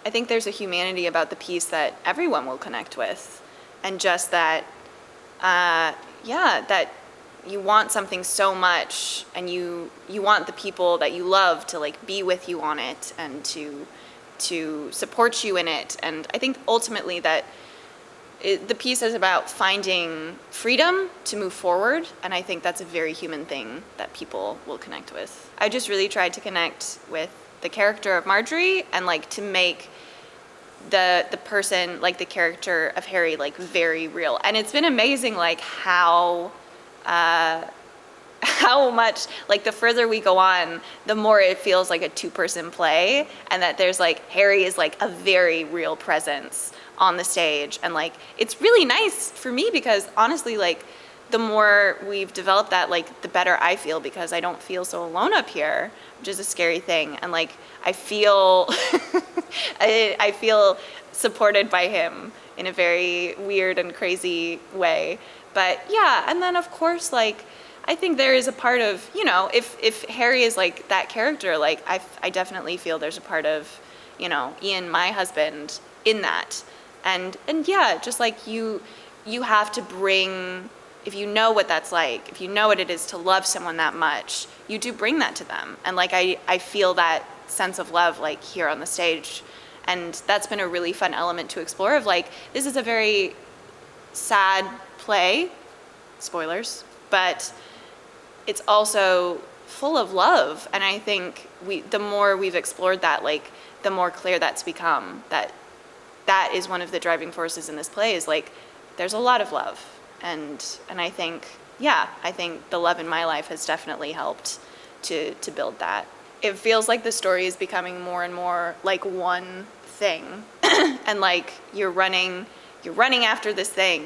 I think there's a humanity about the piece that everyone will connect with, and just that, that you want something so much, and you want the people that you love to like be with you on it and to support you in it. And I think ultimately that the piece is about finding freedom to move forward, and I think that's a very human thing that people will connect with. I just really tried to connect with the character of Marjorie and like to make the person, like the character of Harry, like very real. And it's been amazing like how much, like the further we go on, the more it feels like a two-person play, and that there's like Harry is like a very real presence on the stage. And like it's really nice for me because honestly, like the more we've developed that, like the better I feel, because I don't feel so alone up here, which is a scary thing. And like I feel I feel supported by him in a very weird and crazy way. But yeah, and then of course, like I think there is a part of, you know, if Harry is like that character, like I definitely feel there's a part of, you know, Ian, my husband, in that. And yeah, just like you have to bring, if you know what that's like, if you know what it is to love someone that much, you do bring that to them. And like I feel that sense of love like here on the stage. And that's been a really fun element to explore of like, this is a very sad play, spoilers, but it's also full of love. And I think the more we've explored that, like the more clear that's become, that is one of the driving forces in this play, is like there's a lot of love. And I think, yeah, I think the love in my life has definitely helped to build that. It feels like the story is becoming more and more like one thing. And like you're running after this thing,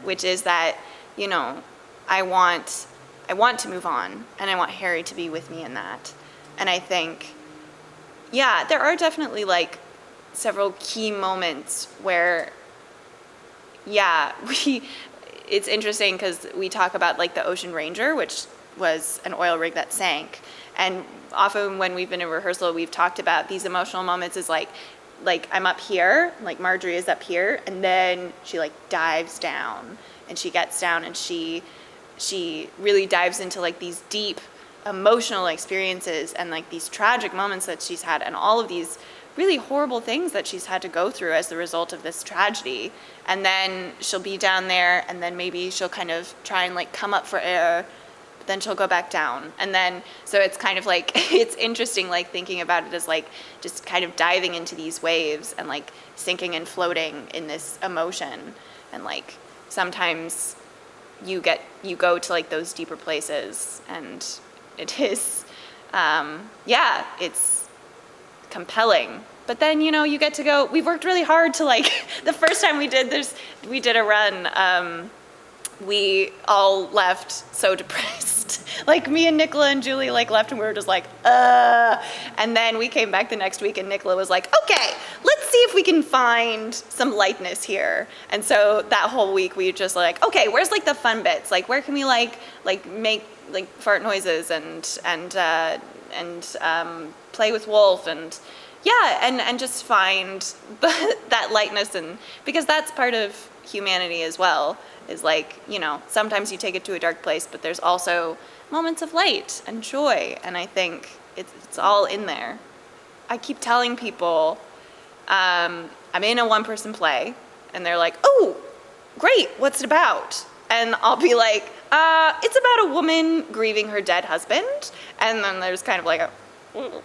which is that, you know, I want to move on, and I want Harry to be with me in that. And I think, yeah, there are definitely like several key moments where, yeah, it's interesting because we talk about like the Ocean Ranger, which was an oil rig that sank. And often when we've been in rehearsal, we've talked about these emotional moments as like I'm up here, like Marjorie is up here, and then she like dives down, and she gets down, and she really dives into like these deep emotional experiences and like these tragic moments that she's had, and all of these really horrible things that she's had to go through as the result of this tragedy. And then she'll be down there, and then maybe she'll kind of try and like come up for air, but then she'll go back down. And then, so it's kind of like, it's interesting like thinking about it as like just kind of diving into these waves and like sinking and floating in this emotion. And like sometimes you go to like those deeper places, and it is, it's compelling. But then, you know, you get to go, we've worked really hard to like, the first time we did a run, we all left so depressed. Like me and Nicola and Julie like left, and we were just like, and then we came back the next week, and Nicola was like, okay, let's see if we can find some lightness here. And so that whole week we just like, okay, where's like the fun bits? Like where can we like make like fart noises and play with Wolf, and yeah, and just find that lightness. And because that's part of humanity as well, is like, you know, sometimes you take it to a dark place, but there's also moments of light and joy, and I think it's all in there. I keep telling people I'm in a one-person play, and they're like, oh, great, what's it about? And I'll be like, it's about a woman grieving her dead husband. And then there's kind of like a, well,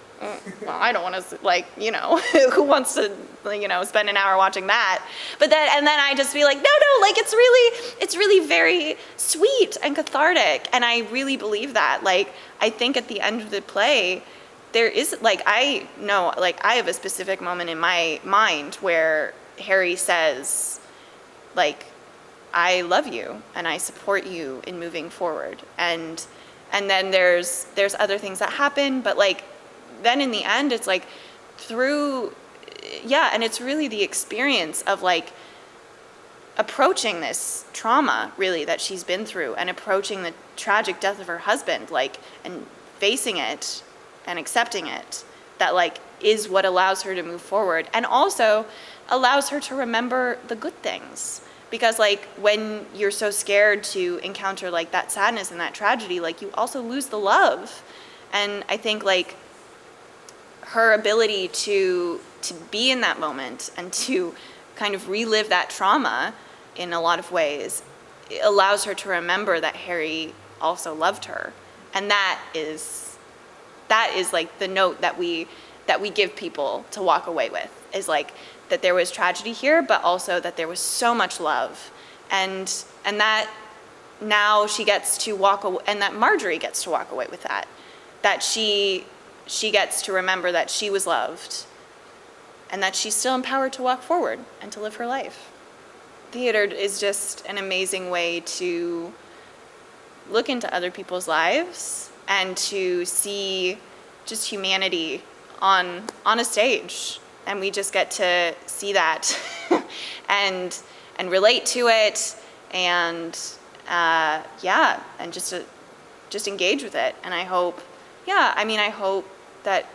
I don't want to, like, you know, who wants to, you know, spend an hour watching that? But then, and then I just be like, no, like it's really very sweet and cathartic. And I really believe that. Like, I think at the end of the play, there is, like, I know, like, I have a specific moment in my mind where Harry says, like, I love you and I support you in moving forward. And then there's other things that happen, but like, then in the end, it's like and it's really the experience of like approaching this trauma really that she's been through, and approaching the tragic death of her husband, like, and facing it and accepting it, that like is what allows her to move forward, and also allows her to remember the good things. Because like when you're so scared to encounter like that sadness and that tragedy, like you also lose the love. And I think like her ability to be in that moment and to kind of relive that trauma in a lot of ways, it allows her to remember that Harry also loved her. And that is like the note that we give people to walk away with, is like that there was tragedy here, but also that there was so much love, and that now she gets to walk away, and that Marjorie gets to walk away with that she gets to remember that she was loved, and that she's still empowered to walk forward and to live her life. Theater is just an amazing way to look into other people's lives and to see just humanity on a stage. And we just get to see that and relate to it, and and just engage with it. And I hope, I hope that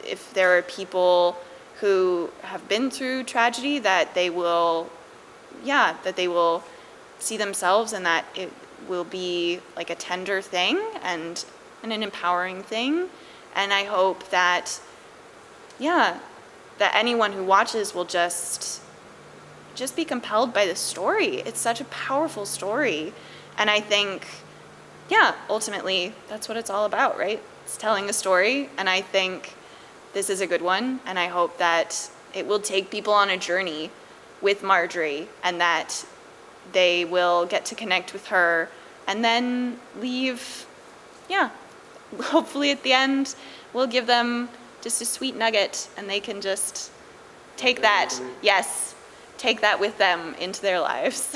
if there are people who have been through tragedy, that they will see themselves, and that it will be like a tender thing and an empowering thing. And I hope that that anyone who watches will just be compelled by the story. It's such a powerful story. And I think, ultimately, that's what it's all about, right? It's telling a story. And I think this is a good one. And I hope that it will take people on a journey with Marjorie, and that they will get to connect with her and then leave, hopefully at the end, we'll give them just a sweet nugget, and they can just take that with them into their lives.